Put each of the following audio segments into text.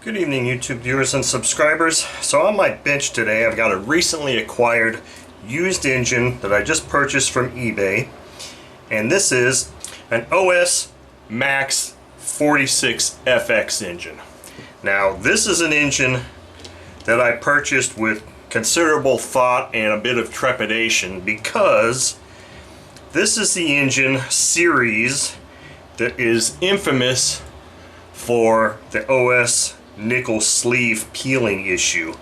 Good evening, YouTube viewers and subscribers. So on my bench today I've got a recently acquired used engine that I just purchased from eBay, and this is an OS Max 46FX engine. Now this is an engine that I purchased with considerable thought and a bit of trepidation, because this is the engine series that is infamous for the OS nickel sleeve peeling issue.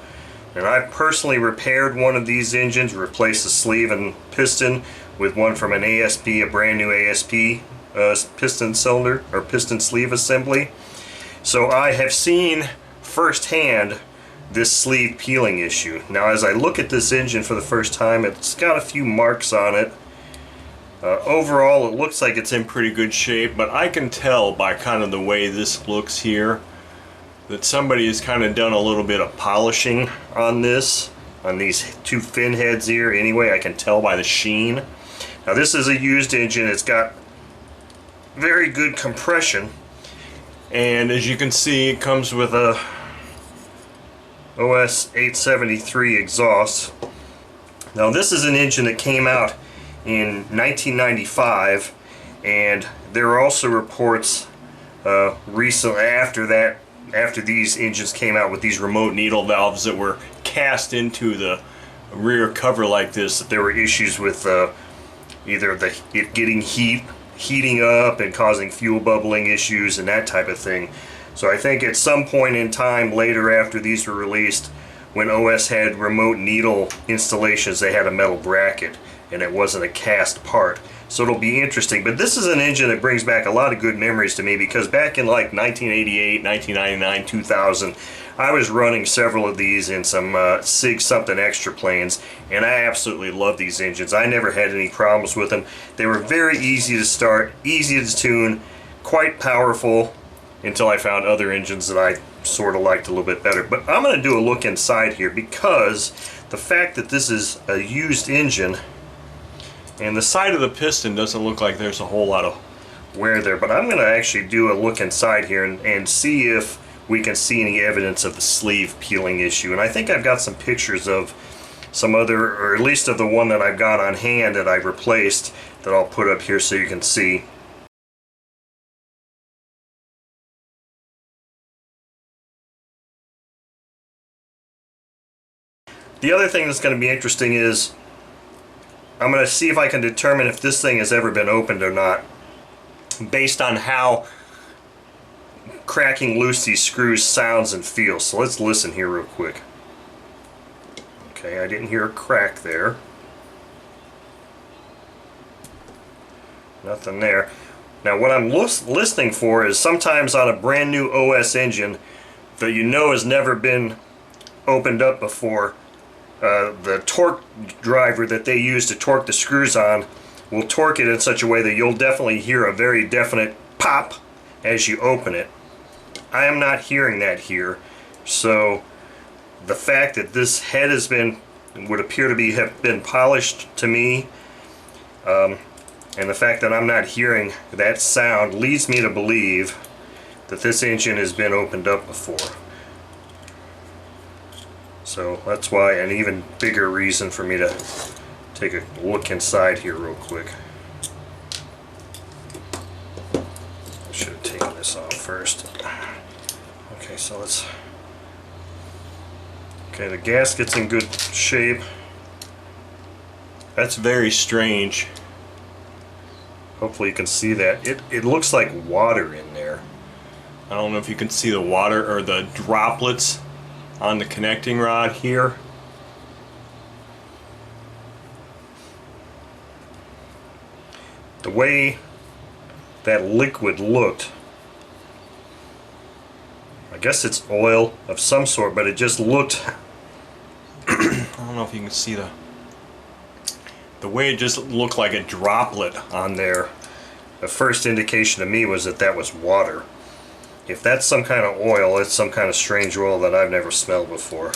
And I personally repaired one of these engines, replaced the sleeve and piston with one from an ASP, a brand new ASP piston cylinder or piston sleeve assembly. So I have seen firsthand this sleeve peeling issue. Now as I look at this engine for the first time, it's got a few marks on it. Overall it looks like it's in pretty good shape, but I can tell by kind of the way this looks here that somebody has kind of done a little bit of polishing on this, on these two fin heads here. Anyway, I can tell by the sheen. Now this is a used engine. It's got very good compression, and as you can see it comes with a OS 873 exhaust. Now this is an engine that came out in 1995, and there are also reports recently after these engines came out with these remote needle valves that were cast into the rear cover like this, that there were issues with either it getting heating up and causing fuel bubbling issues and that type of thing. So I think at some point in time later, after these were released, when OS had remote needle installations, they had a metal bracket and it wasn't a cast part. So it'll be interesting. But this is an engine that brings back a lot of good memories to me, because back in like 1988, 1999, 2000, I was running several of these in some SIG something extra planes, and I absolutely love these engines. I never had any problems with them. They were very easy to start, easy to tune, quite powerful, until I found other engines that I sort of liked a little bit better. But I'm going to do a look inside here, because the fact that this is a used engine, and the side of the piston doesn't look like there's a whole lot of wear there, but I'm going to actually do a look inside here and see if we can see any evidence of the sleeve peeling issue. And I think I've got some pictures of some other, or at least of the one that I've got on hand that I've replaced, that I'll put up here so you can see. The other thing that's going to be interesting is I'm going to see if I can determine if this thing has ever been opened or not, based on how cracking loose these screws sounds and feels. So let's listen here real quick. Okay, I didn't hear a crack there. Nothing there. Now what I'm listening for is sometimes on a brand new OS engine that you know has never been opened up before, the torque driver that they use to torque the screws on will torque it in such a way that you'll definitely hear a very definite pop as you open it. I am not hearing that here, so the fact that this head would appear to have been polished to me, and the fact that I'm not hearing that sound leads me to believe that this engine has been opened up before. So that's why, an even bigger reason for me to take a look inside here real quick. I should have taken this off first. Okay, so let's... Okay, the gasket's in good shape. That's very strange. Hopefully you can see that. It looks like water in there. I don't know if you can see the water or the droplets on the connecting rod here. The way that liquid looked, I guess it's oil of some sort, but it just looked I don't know if you can see the way it just looked like a droplet on there. The first indication to me was that that was water. If that's some kind of oil, it's some kind of strange oil that I've never smelled before.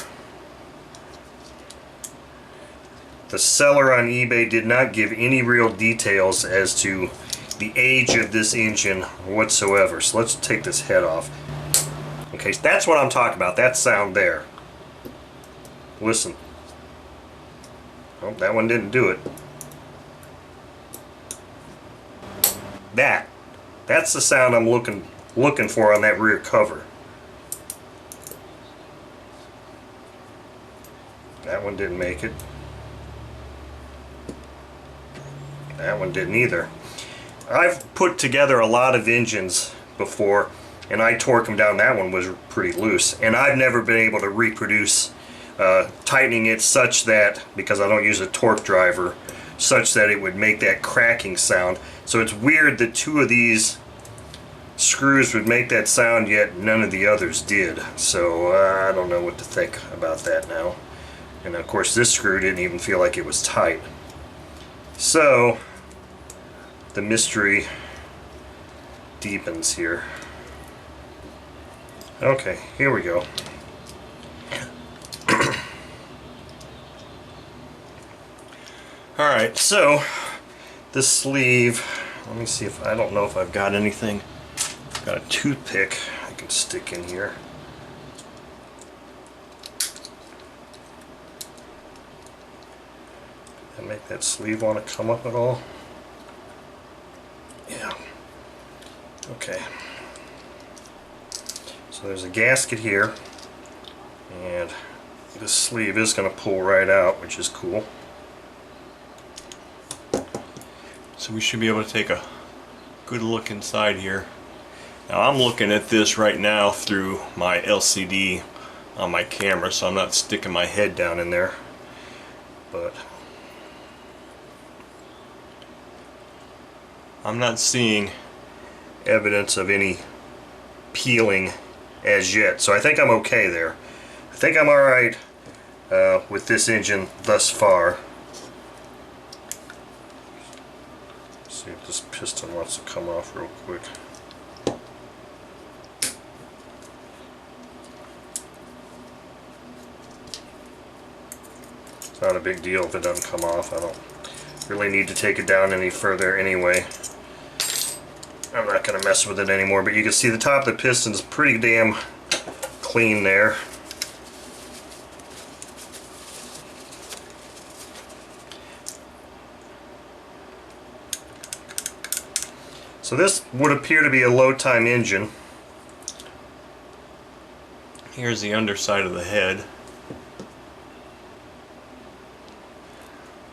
The seller on eBay did not give any real details as to the age of this engine whatsoever. So let's take this head off. Okay, that's what I'm talking about, that sound there. Listen. Oh, that one didn't do it. That's the sound I'm looking for on that rear cover. That one didn't make it. That one didn't either. I've put together a lot of engines before, and I torque them down. That one was pretty loose, and I've never been able to reproduce tightening it such that, because I don't use a torque driver, such that it would make that cracking sound. So it's weird that two of these screws would make that sound, yet none of the others did. So I don't know what to think about that now. And of course this screw didn't even feel like it was tight. So the mystery deepens here. Okay, here we go. Alright, so this sleeve, let me see if, I don't know if I've got anything. I've got a toothpick I can stick in here. And make that sleeve want to come up at all? Yeah. Okay. So there's a gasket here, and this sleeve is going to pull right out, which is cool. So we should be able to take a good look inside here. Now I'm looking at this right now through my LCD on my camera, so I'm not sticking my head down in there. But I'm not seeing evidence of any peeling as yet, so I think I'm okay there. I think I'm alright with this engine thus far. See if this piston wants to come off real quick. It's not a big deal if it doesn't come off. I don't really need to take it down any further anyway. I'm not going to mess with it anymore, but you can see the top of the piston is pretty damn clean there. So this would appear to be a low time engine. Here's the underside of the head.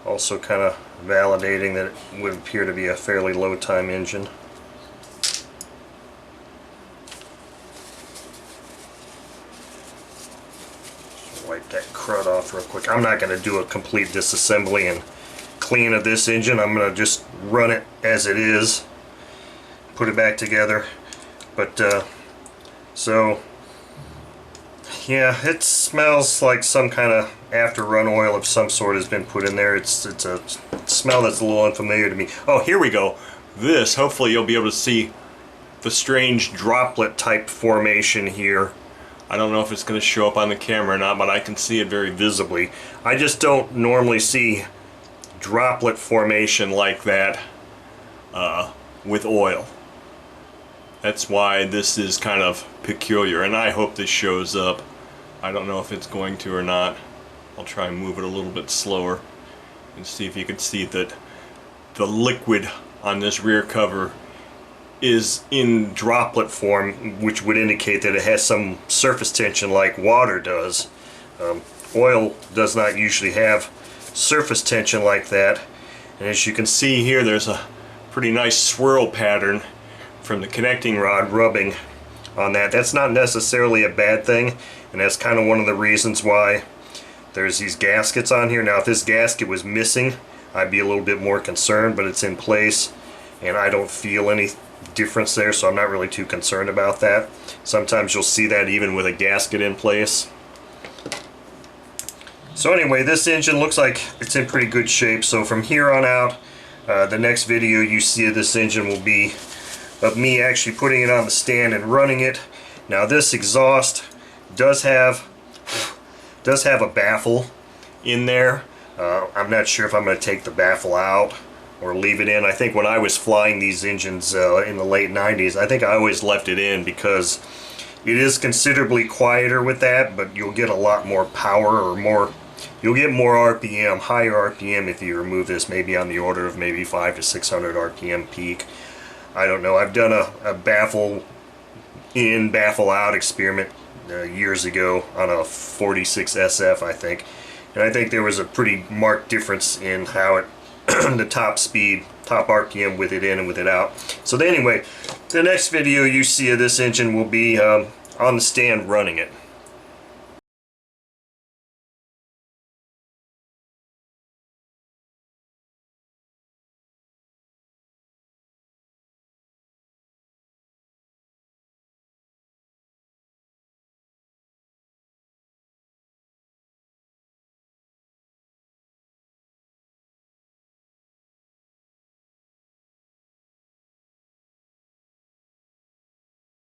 Also kind of validating that it would appear to be a fairly low time engine. Wipe that crud off real quick. I'm not going to do a complete disassembly and clean of this engine. I'm going to just run it as it is, put it back together. But so yeah, it smells like some kind of after run oil of some sort has been put in there. It's a smell that's a little unfamiliar to me. Oh, here we go. This, hopefully you'll be able to see the strange droplet type formation here. I don't know if it's going to show up on the camera or not, but I can see it very visibly. I just don't normally see droplet formation like that with oil. That's why this is kind of peculiar, and I hope this shows up. I don't know if it's going to or not. I'll try and move it a little bit slower and see if you can see that the liquid on this rear cover is in droplet form, which would indicate that it has some surface tension like water does. Oil does not usually have surface tension like that, and as you can see here, there's a pretty nice swirl pattern from the connecting rod rubbing on that. That's not necessarily a bad thing, and that's kind of one of the reasons why there's these gaskets on here. Now if this gasket was missing, I'd be a little bit more concerned, but it's in place and I don't feel any difference there, so I'm not really too concerned about that. Sometimes you'll see that even with a gasket in place. So anyway, this engine looks like it's in pretty good shape. So from here on out, the next video you see of this engine will be of me actually putting it on the stand and running it. Now this exhaust does have a baffle in there. I'm not sure if I'm going to take the baffle out or leave it in. I think when I was flying these engines in the late 90s, I think I always left it in because It is considerably quieter with that, but you'll get a lot more power, or you'll get more RPM, higher RPM if you remove this, maybe on the order of maybe 500 to 600 RPM peak. I don't know. I've done a baffle in, baffle out experiment years ago on a 46 SF, I think. And I think there was a pretty marked difference in how it, the top speed, top RPM with it in and with it out. So anyway, the next video you see of this engine will be on the stand running it.